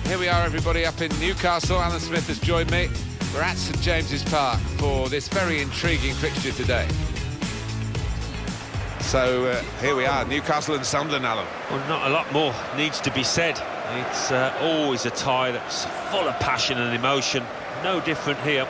Here we are, everybody, up in Newcastle. Alan Smith has joined me. We're at St James's Park for this very intriguing fixture today. So here we are, Newcastle and Sunderland, Alan. Well, not a lot more needs to be said. It's always a tie that's full of passion and emotion. No different here.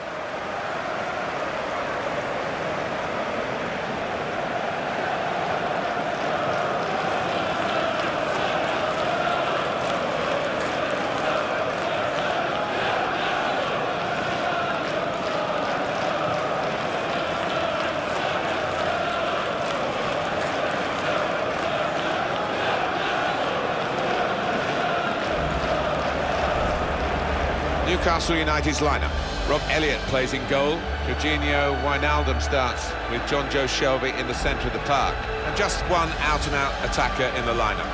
Newcastle United's lineup. Rob Elliott plays in goal. Jorginho Wijnaldum starts with John Joe Shelby in the centre of the park. And just one out-and-out attacker in the lineup.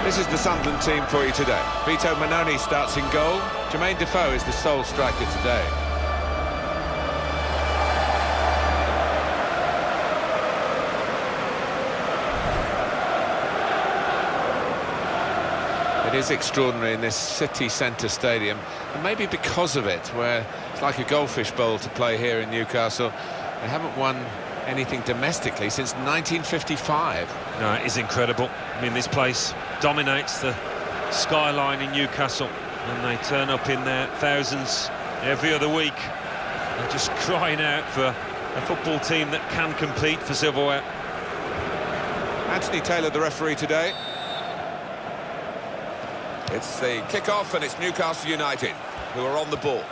This is the Sunderland team for you today. Vito Mannone starts in goal. Jermaine Defoe is the sole striker today. It is extraordinary in this city centre stadium, and maybe because of it, where it's like a goldfish bowl to play here in Newcastle. They haven't won anything domestically since 1955. No, it is incredible. I mean, this place dominates the skyline in Newcastle, and they turn up in their thousands every other week. They're just crying out for a football team that can compete for silverware. Anthony Taylor, the referee today. It's the kick-off, and it's Newcastle United who are on the ball.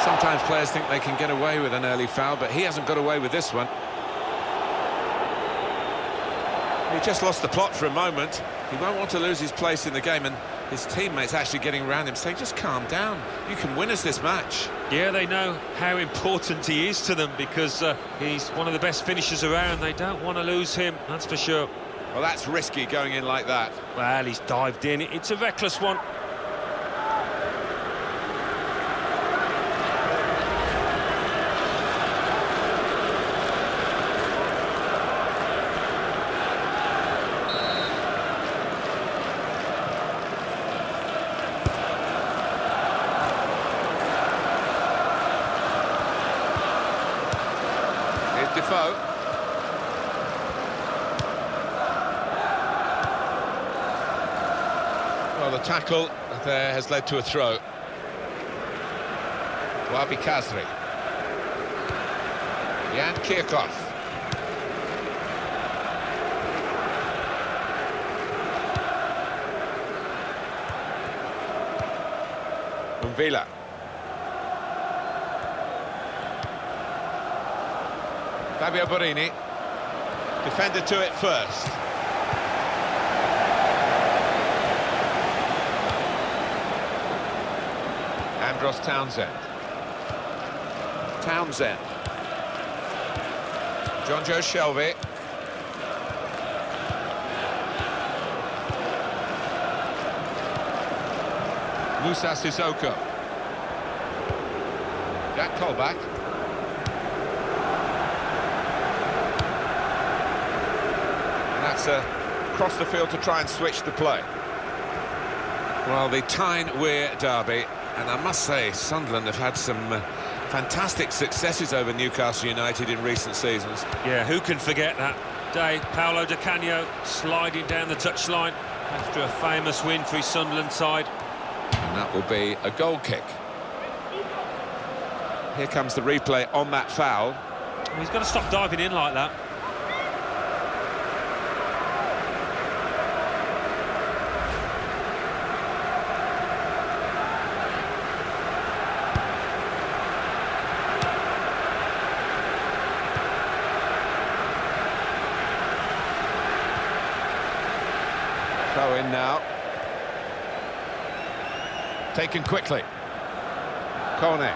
Sometimes players think they can get away with an early foul, but he hasn't got away with this one. He just lost the plot for a moment. He won't want to lose his place in the game, and his teammates actually getting around him saying, just calm down, you can win us this match. Yeah, they know how important he is to them, because he's one of the best finishers around. They don't want to lose him, that's for sure. Well, that's risky going in like that. Well, he's dived in. It's a reckless one. Defoe. Well, the tackle there has led to a throw. Wabi Kazri. Jan Kirchhoff. Villa. Fabio Borini, defender to it first. Andros Townsend. John Joe Shelby. Musa Sissoko. Jack Colback. Across the field to try and switch the play. Well, the Tyne Weir derby, and I must say Sunderland have had some fantastic successes over Newcastle United in recent seasons. Yeah, who can forget that day? Paolo Di Canio sliding down the touchline after a famous win for his Sunderland side. And that will be a goal kick. Here comes the replay on that foul. Well, he's got to stop diving in like that. Throw in now. Taken quickly. Kone.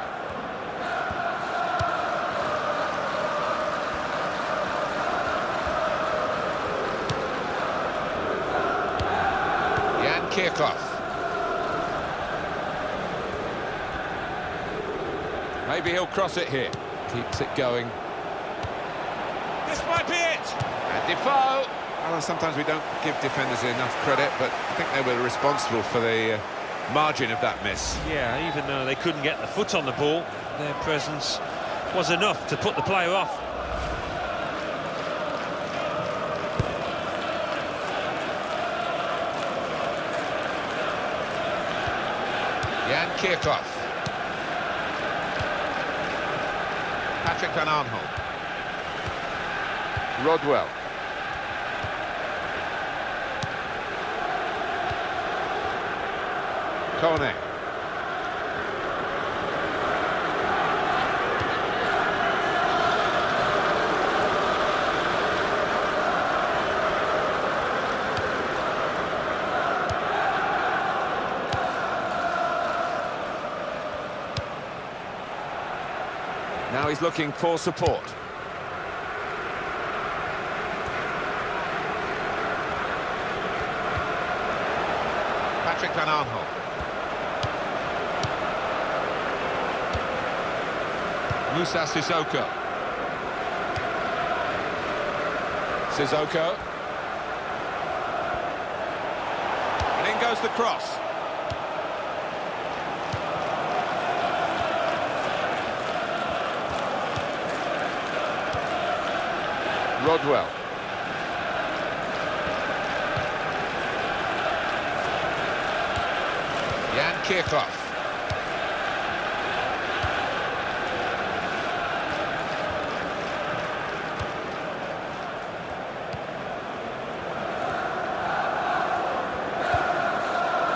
Kirchhoff. Maybe he'll cross it here. Keeps it going. This might be it! And Defoe. Well, sometimes we don't give defenders enough credit, but I think they were responsible for the margin of that miss. Yeah, even though they couldn't get the foot on the ball, their presence was enough to put the player off. Jan Kirchhoff. Patrick Van Aanholt. Rodwell. Kone. Now he's looking for support. Patrick Van Aanholt. Moussa Sissoko. Sissoko. And in goes the cross. Rodwell. Jan Kirchhoff.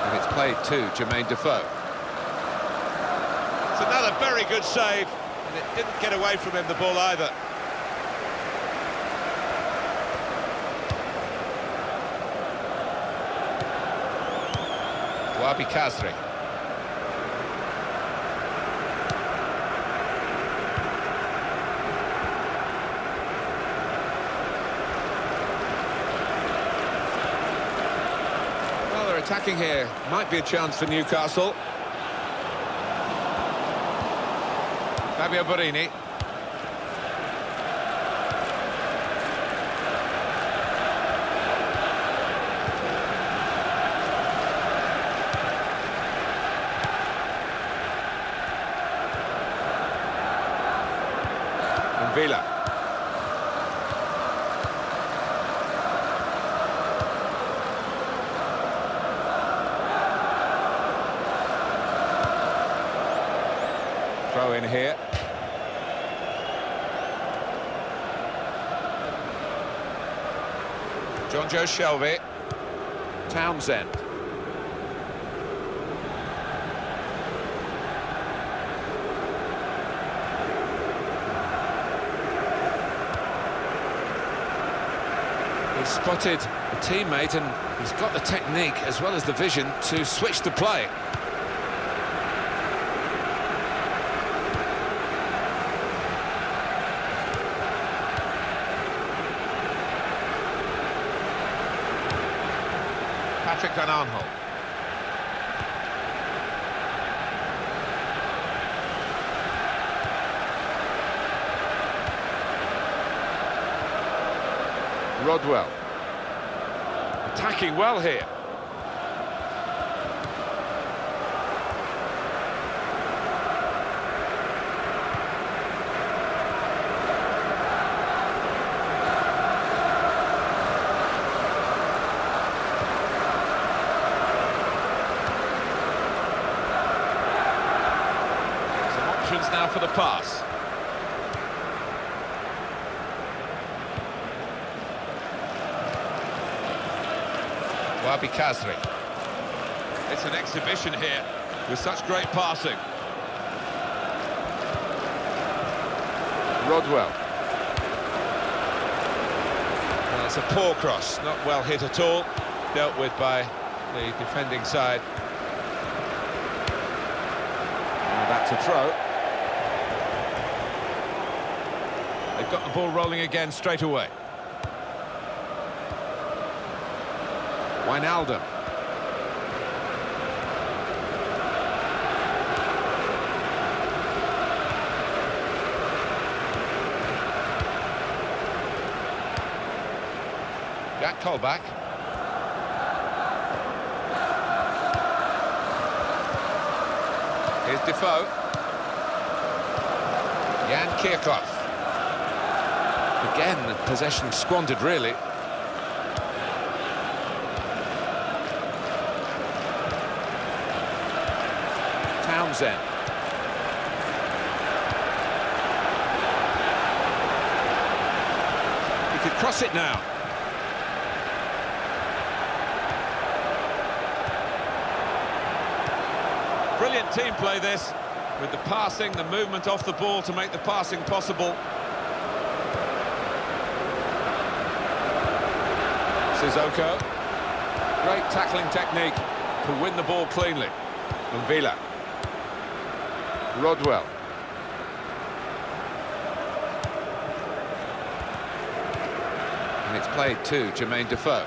And it's played to Jermaine Defoe. It's another very good save, and it didn't get away from him, the ball, either. Wabi Kazri. Well, they're attacking here. Might be a chance for Newcastle. Fabio Borini. Villa. Throw in here. John Joe Shelby. Townsend. He's spotted a teammate and he's got the technique as well as the vision to switch the play. Patrick Van Aanholt. Rodwell. Attacking well here. Some options now for the pass. Wabi Kazri. It's an exhibition here with such great passing. Rodwell. Well, it's a poor cross, not well hit at all. Dealt with by the defending side. And that's a throw. They've got the ball rolling again straight away. Wijnaldum. Jack Colback. Here's Defoe. Jan Kirchhoff. Again, possession squandered, really. Townsend. He could cross it now. Brilliant team play this, with the passing, the movement off the ball to make the passing possible. Sissoko. Great tackling technique to win the ball cleanly. Villa. Rodwell. And it's played to Jermaine Defoe.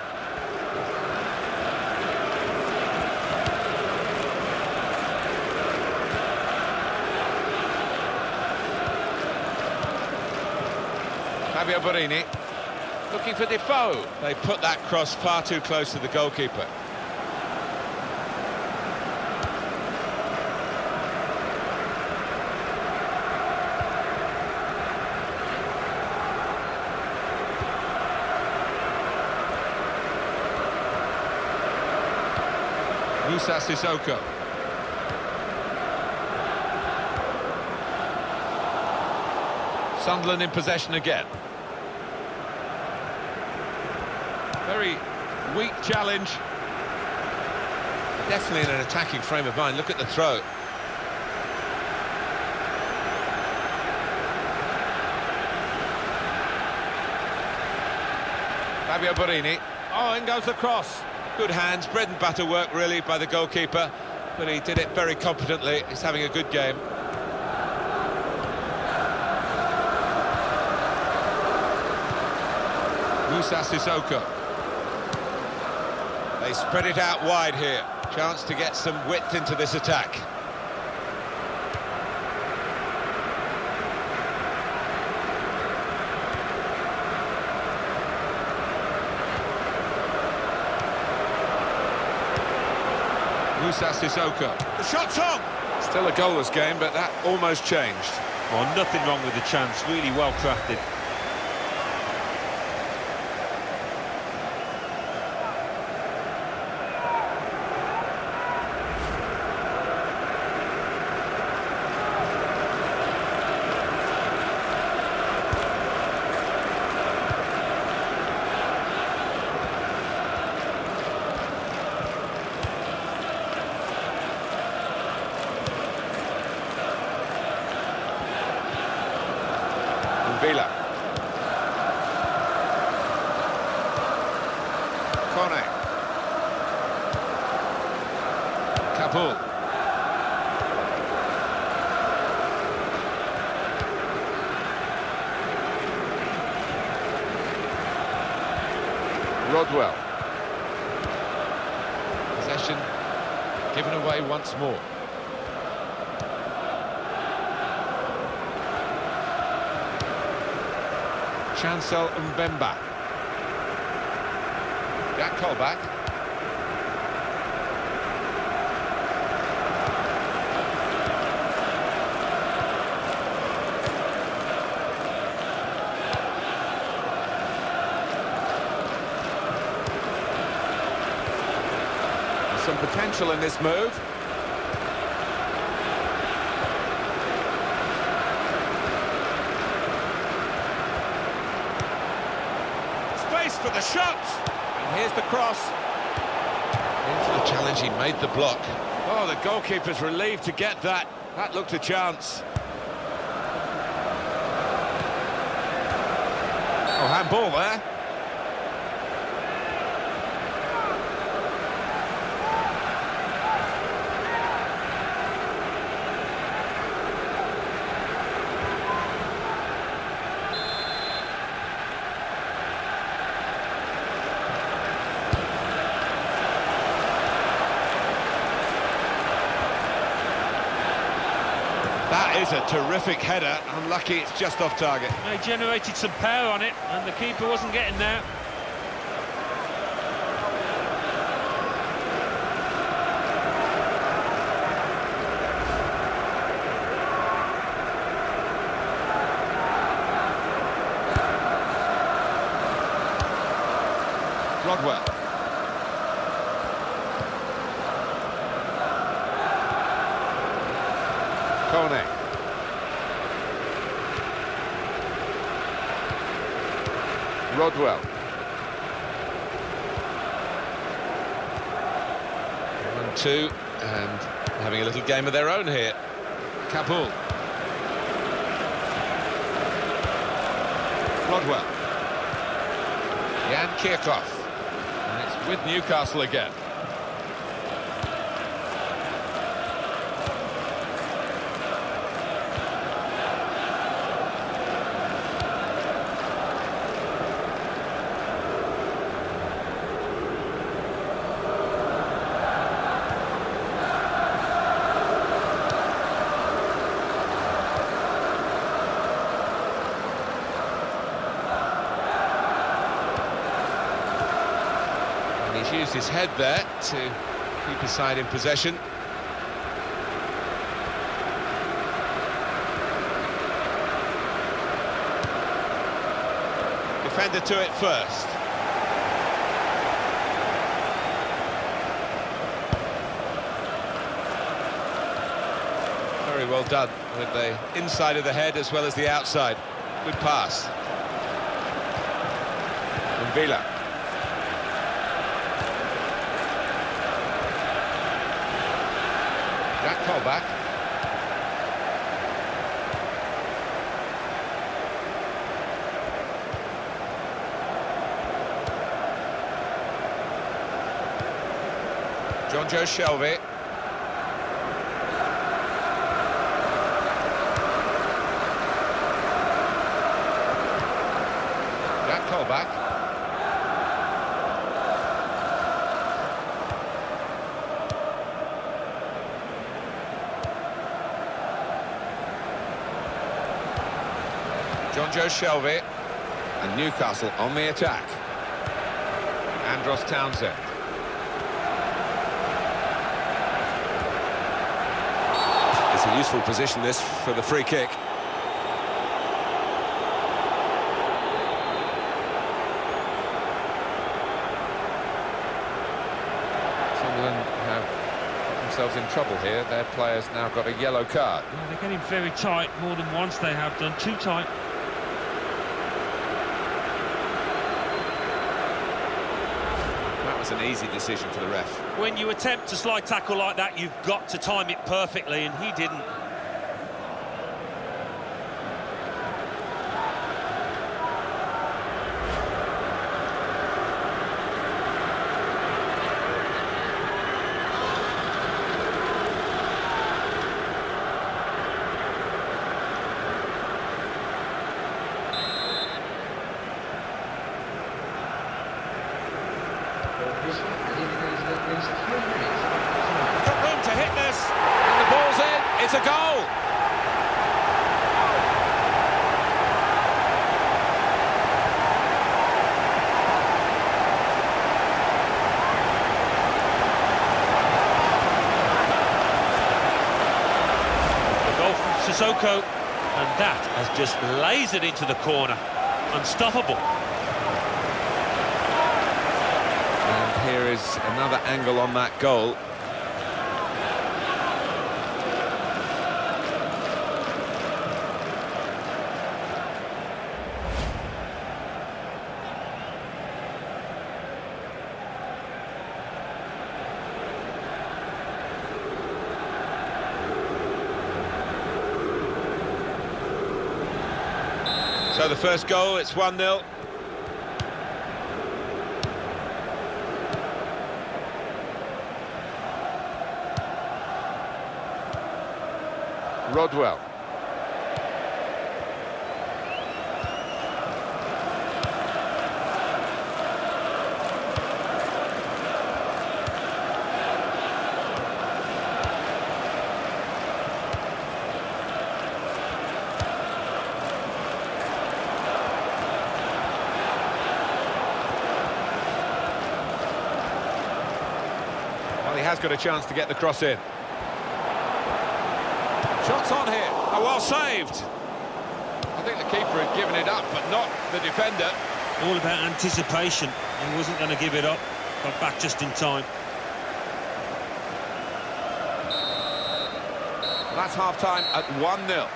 Fabio Borini. Looking for Defoe. They put that cross far too close to the goalkeeper. Moussa Sissoko. Sunderland in possession again. Very weak challenge. Definitely in an attacking frame of mind. Look at the throw. Fabio Borini. Oh, in goes the cross. Good hands, bread and butter work really by the goalkeeper, but he did it very competently. He's having a good game. Moussa Sissoko. They spread it out wide here. Chance to get some width into this attack. Moussa Sissoko. The shot's on! Still a goalless game, but that almost changed. Well, nothing wrong with the chance, really well crafted. Villa. Kone. Kabul. Rodwell. Possession given away once more. Chancel Mbemba. Jack Colback. There's some potential in this move. For the shot, and here's the cross. In for the challenge, he made the block. Oh, the goalkeeper's relieved to get that. That looked a chance. Oh, handball there. That is a terrific header. Unlucky it's just off target. They generated some power on it, and the keeper wasn't getting there. Rodwell. Kone. Rodwell. 1-2, and having a little game of their own here. Kabul. Rodwell. Jan Kirchhoff. And it's with Newcastle again. He's used his head there to keep his side in possession. Defender to it first. Very well done with the inside of the head as well as the outside. Good pass. And Villa. Jack Colback. John Joe Shelby. Jack Colback. John Joe Shelby, and Newcastle on the attack. Andros Townsend. It's a useful position, this, for the free kick. Sunderland have got themselves in trouble here. Their players now got a yellow card. Yeah, they're getting very tight, more than once they have done, too tight. An easy decision for the ref. When you attempt a slide tackle like that, you've got to time it perfectly, and he didn't. Got room to hit this, and the ball's in. It's a goal. The goal from Sissoko, and that has just lasered into the corner. Unstoppable. Here is another angle on that goal. So the first goal, it's 1-0. Rodwell. Well, he has got a chance to get the cross in. Shots on here. Oh, well saved. I think the keeper had given it up, but not the defender. All about anticipation. He wasn't going to give it up. Got back just in time. That's half-time at 1-0.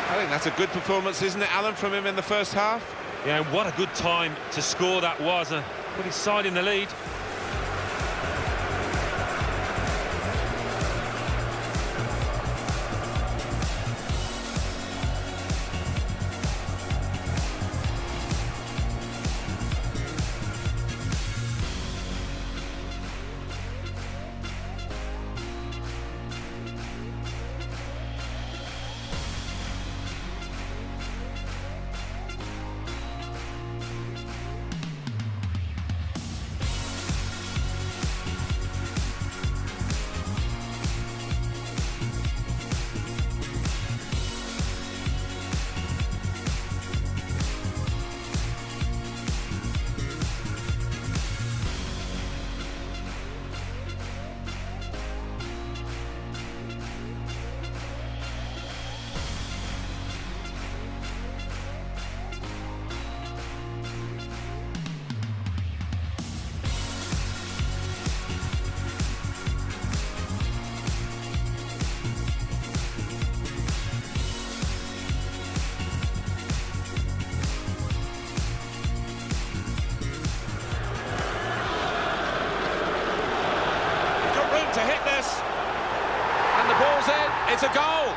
I think that's a good performance, isn't it, Alan, from him in the first half? Yeah, what a good time to score that was. Put his side in the lead. To hit this, and the ball's in. It's a goal.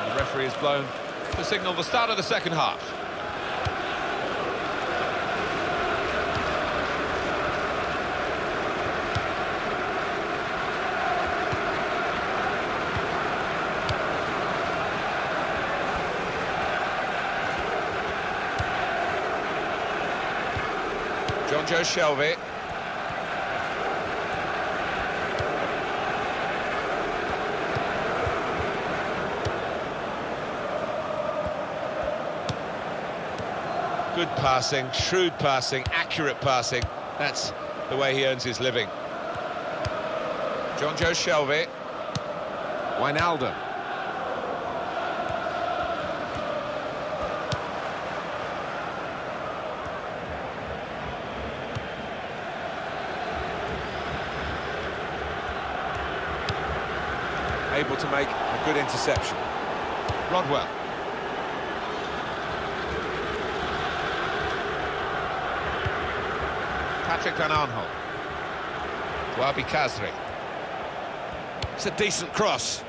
The referee has blown to signal the start of the second half. Joe Shelby. Good passing, shrewd passing, accurate passing. That's the way he earns his living. Joe Shelby. Wijnaldum. Able to make a good interception. Rodwell. Patrick Van Aanholt. Wabi Kazri. It's a decent cross.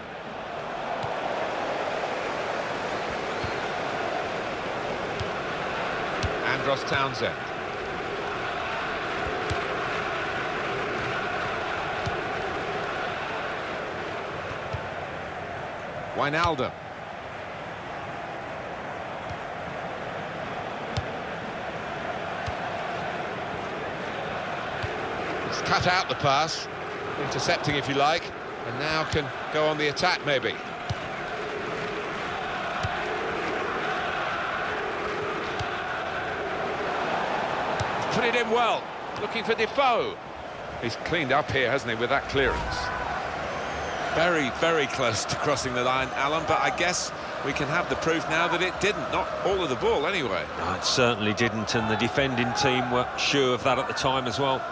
Andros Townsend. Wijnaldum. He's cut out the pass, intercepting if you like, and now can go on the attack maybe. He's put it in well, looking for Defoe. He's cleaned up here, hasn't he, with that clearance. Very, very close to crossing the line, Alan, but I guess we can have the proof now that it didn't. Not all of the ball, anyway. No, it certainly didn't, and the defending team were sure of that at the time as well.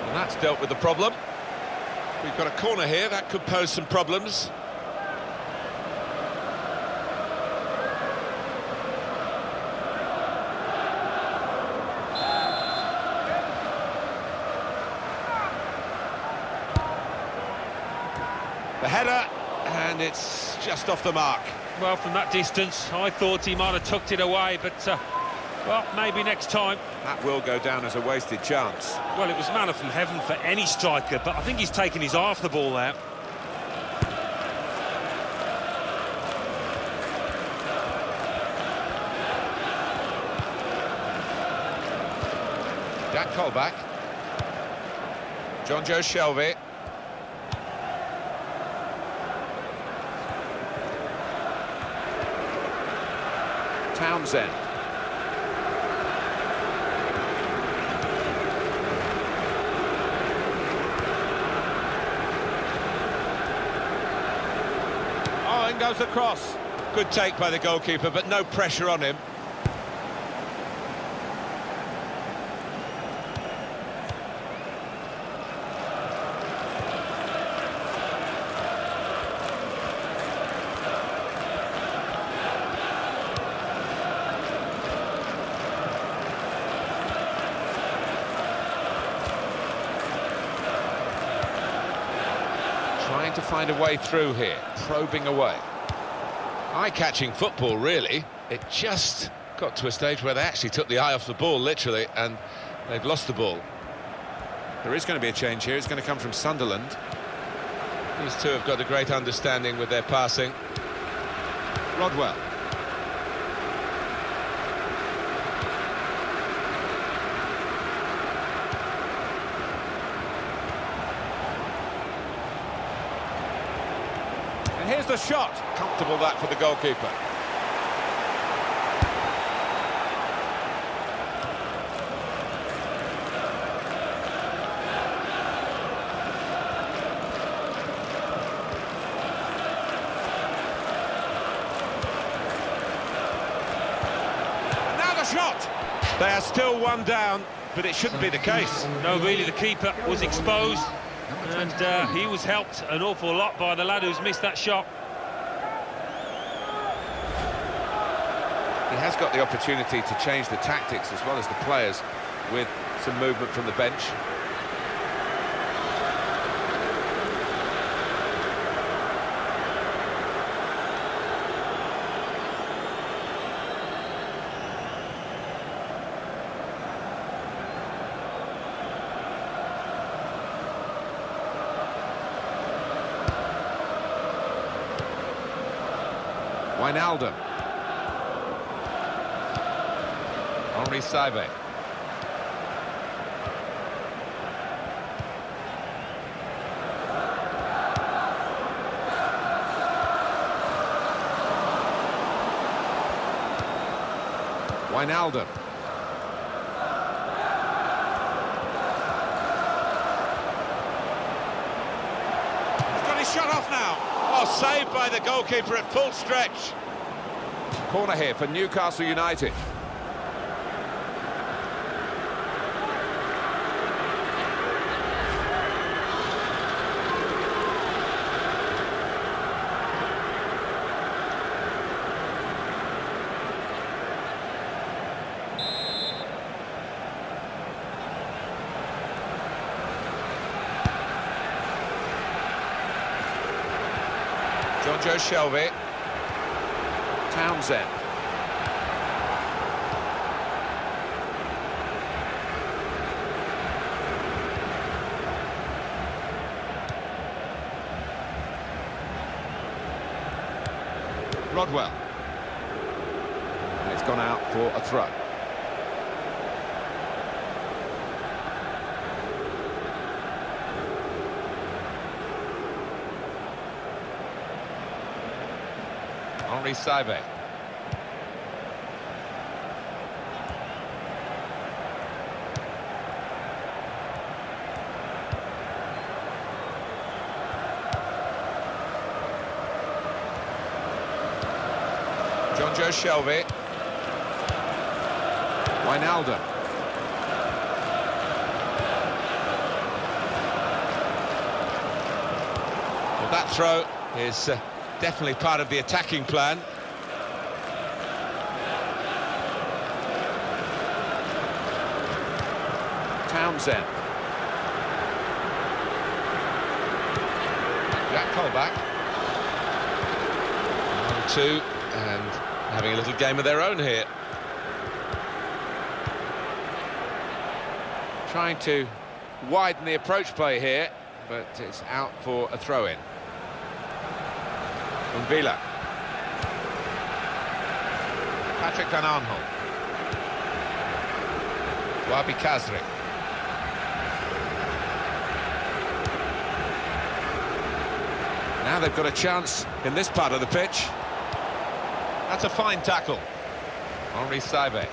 And that's dealt with the problem. We've got a corner here, that could pose some problems. The header, and it's just off the mark. Well, from that distance, I thought he might have tucked it away, but, well, maybe next time. That will go down as a wasted chance. Well, it was manna from heaven for any striker, but I think he's taken his eye off the ball there. Jack Colback. John Joe Shelvey. Townsend. Oh, in goes the cross. Good take by the goalkeeper, but no pressure on him. Trying to find a way through here, probing away. Eye-catching football, really. It just got to a stage where they actually took the eye off the ball, literally, and they've lost the ball. There is going to be a change here. It's going to come from Sunderland. These two have got a great understanding with their passing. Rodwell. And here's the shot. Comfortable that for the goalkeeper. And now the shot. They are still one down, but it shouldn't be the case. No, really, the keeper was exposed, and he was helped an awful lot by the lad who's missed that shot. He has got the opportunity to change the tactics as well as the players with some movement from the bench. Wijnaldum. Henri Saivet. Wijnaldum. He's got his shot off now. Oh, saved by the goalkeeper at full stretch. Corner here for Newcastle United. John Joe Shelvey. Townsend. Rodwell. And it's gone out for a throw. Henri Saivet. John Joe Shelvey. Wijnaldum. Well, that throw is definitely part of the attacking plan. Townsend. Jack Colback. 1-2, and having a little game of their own here. Trying to widen the approach play here, but it's out for a throw-in. Villa. Patrick Van Aanholt. Wabi Kazri. Now they've got a chance in this part of the pitch. That's a fine tackle. Henri Saivet.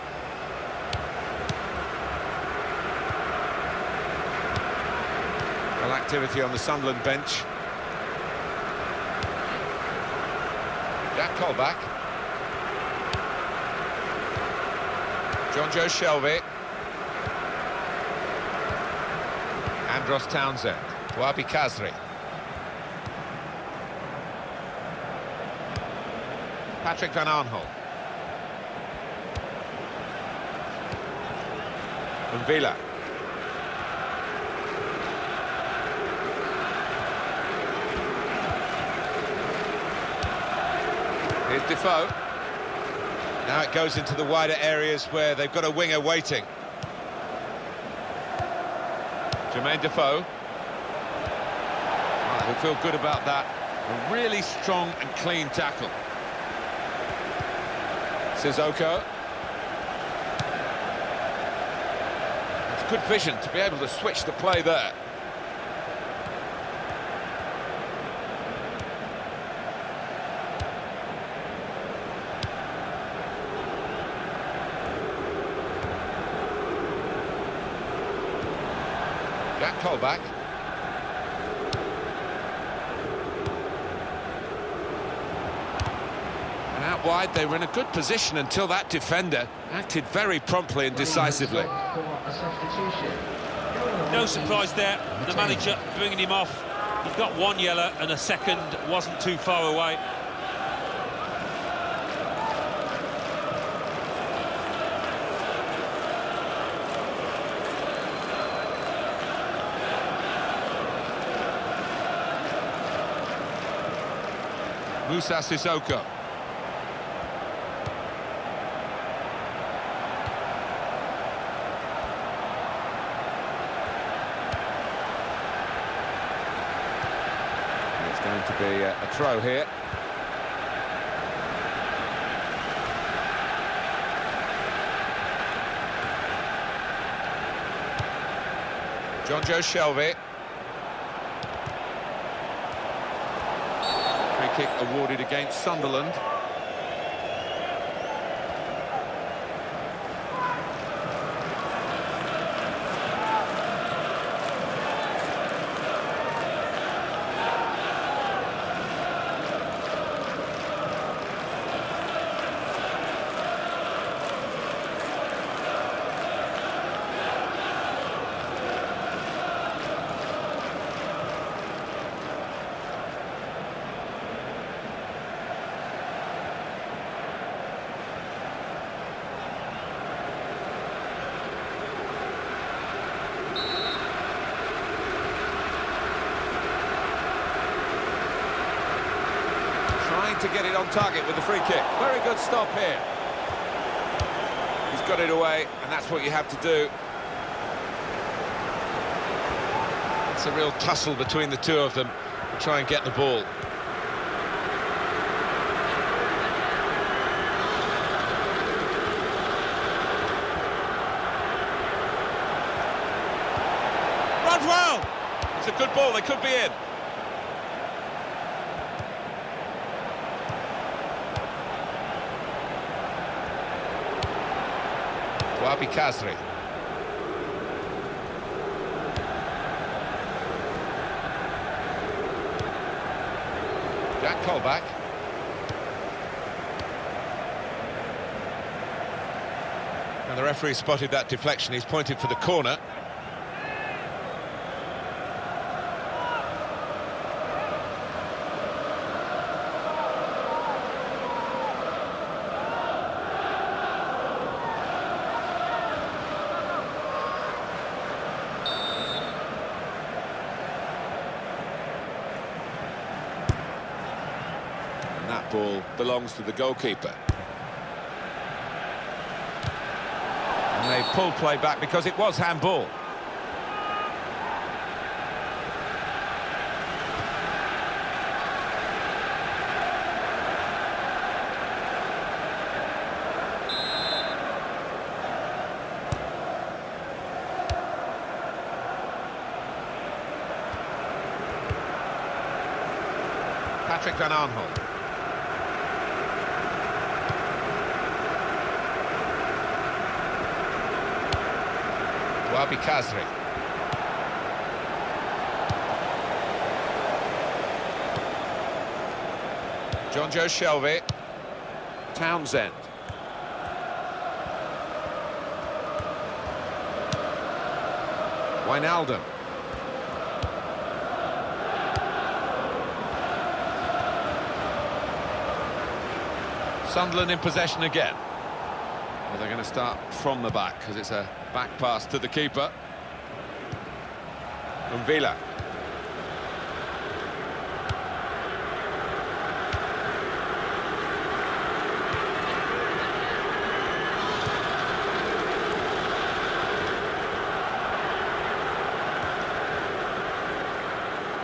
Well, activity on the Sunderland bench. Jack Colback. John Joe Shelby. Andros Townsend. Wabi Kazri. Patrick Van Aanholt. Villa. Here's Defoe. Now it goes into the wider areas where they've got a winger waiting. Jermaine Defoe. Well, he'll feel good about that. A really strong and clean tackle. Sissoko. It's good vision to be able to switch the play there. Jack Colback. And out wide, they were in a good position until that defender acted very promptly and decisively. No surprise there, the manager bringing him off. He got one yellow and a second wasn't too far away. Moussa Sissoko. It's going to be a throw here. John Joe Shelby. Free kick awarded against Sunderland. To get it on target with the free kick. Very good stop here. He's got it away, and that's what you have to do. It's a real tussle between the two of them to try and get the ball. Runs well! It's a good ball, they could be in. Wabi Kazri. Jack Colback. And the referee spotted that deflection. He's pointed for the corner. that ball belongs to the goalkeeper. And they pulled play back because it was handball. Patrick Van Aanholt. Wabi Kazri. John Joe Shelvey. Townsend. Wijnaldum. Sunderland in possession again. Well, they're going to start from the back because it's a back pass to the keeper. Villa.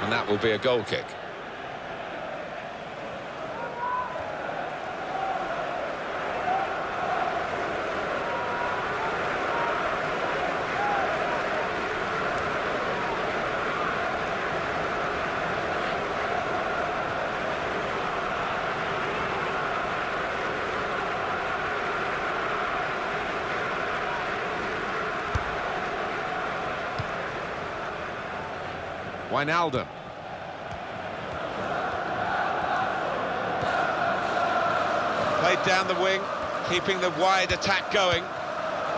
And that will be a goal kick. Wijnaldum. Played down the wing, keeping the wide attack going.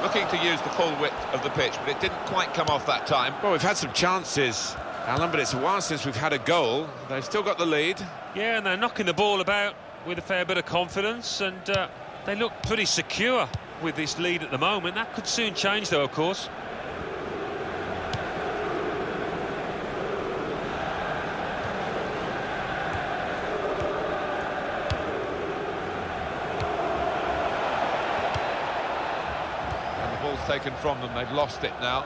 Looking to use the full width of the pitch, but it didn't quite come off that time. Well, we've had some chances, Alan, but it's a while since we've had a goal. They've still got the lead. Yeah, and they're knocking the ball about with a fair bit of confidence, and they look pretty secure with this lead at the moment. That could soon change, though, of course. Taken from them, they've lost it now.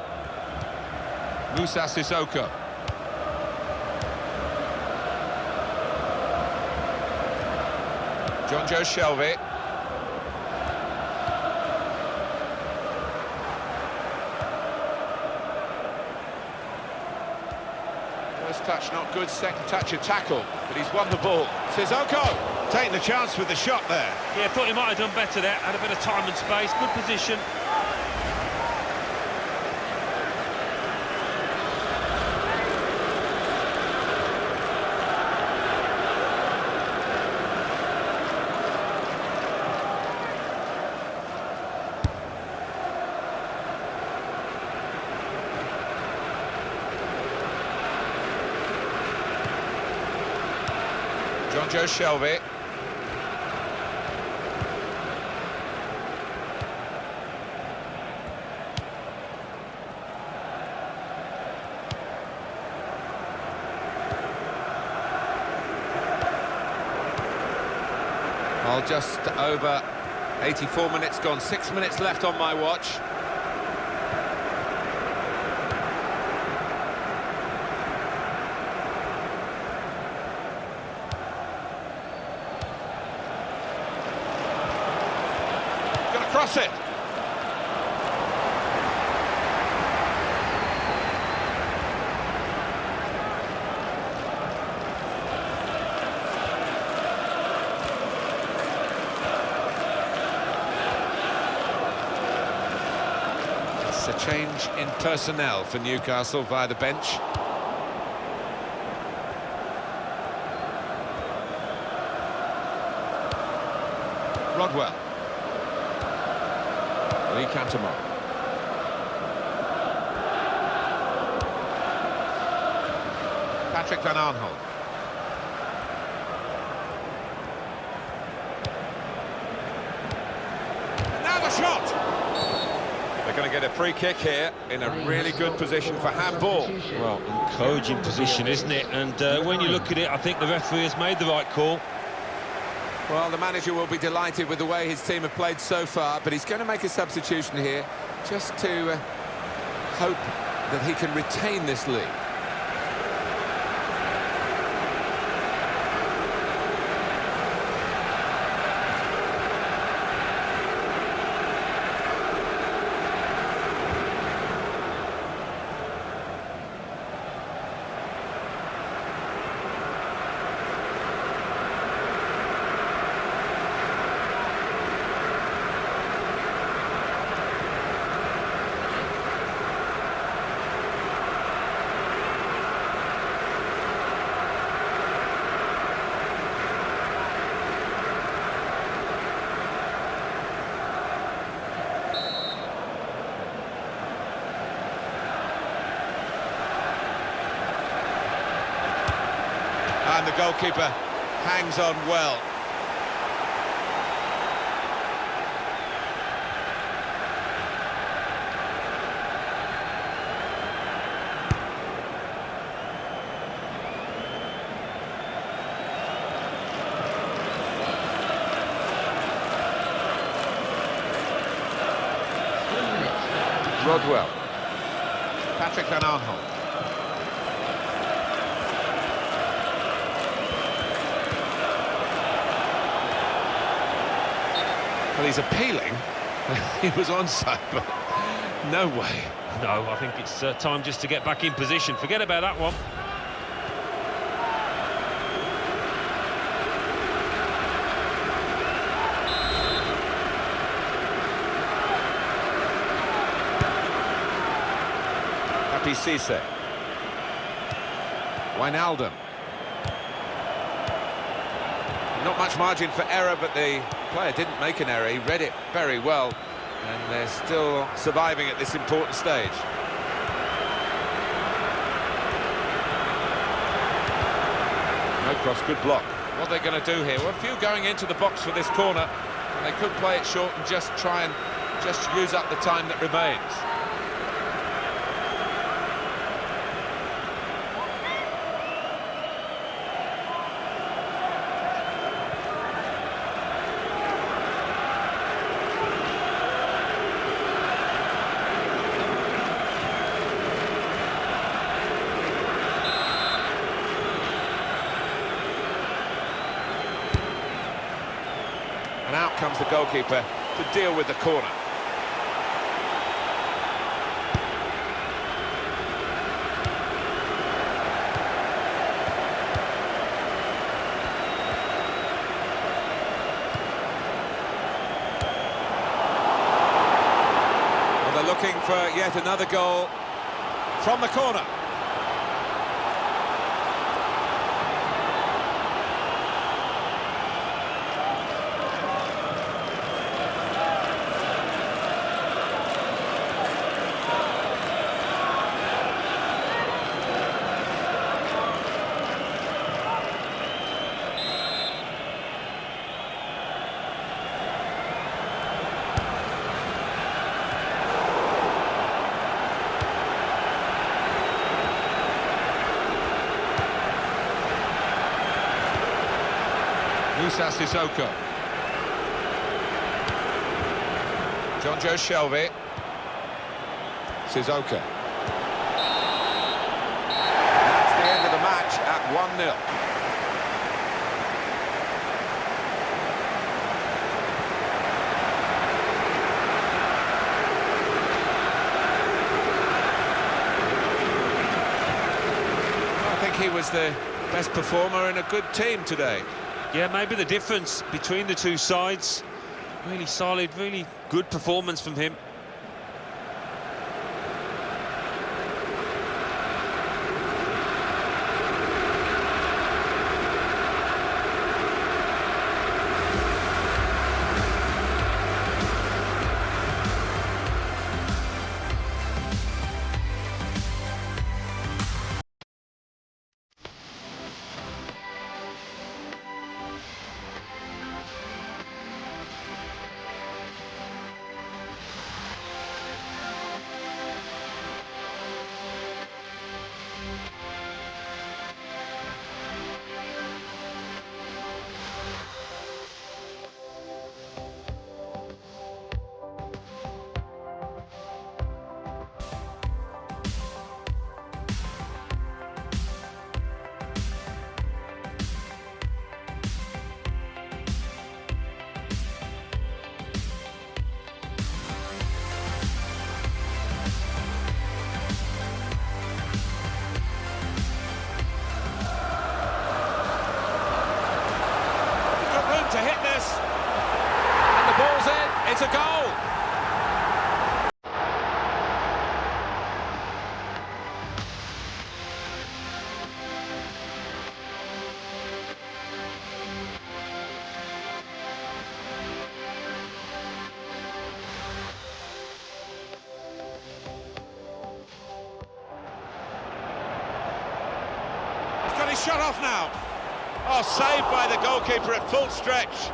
Musa Sissoko. John Joe Shelvey. First touch not good, second touch a tackle, but he's won the ball. Sissoko taking the chance with the shot there. Yeah, thought he might have done better there, had a bit of time and space, good position. John Joe Shelvey. Well, just over 84 minutes gone, 6 minutes left on my watch. Cross it. It's a change in personnel for Newcastle via the bench. Rodwell. Lee Cantermore. Patrick Van Aanholt. Now the shot! They're going to get a free kick here in a really good position for handball. Well, encouraging position, isn't it? And when you look at it, I think the referee has made the right call. Well, the manager will be delighted with the way his team have played so far, but he's going to make a substitution here just to hope that he can retain this lead. And the goalkeeper hangs on well. Rodwell. Patrick Van Aanholt. Well, he's appealing. He was onside, but no way. No, I think it's time just to get back in position. Forget about that one. Happy Cisse. Wijnaldum. Not much margin for error, but the player didn't make an error. He read it very well, and they're still surviving at this important stage. No cross, good block. What are they going to do here? Well, a few going into the box for this corner, and they could play it short and just try and use up the time that remains. And out comes the goalkeeper to deal with the corner. Well, they're looking for yet another goal from the corner. Musa Sissoko. John Joe Shelby. Sissoko. That's the end of the match at 1-0. I think he was the best performer in a good team today. Yeah, maybe the difference between the two sides. Really solid, really good performance from him. shot off now. Oh, saved by the goalkeeper at full stretch.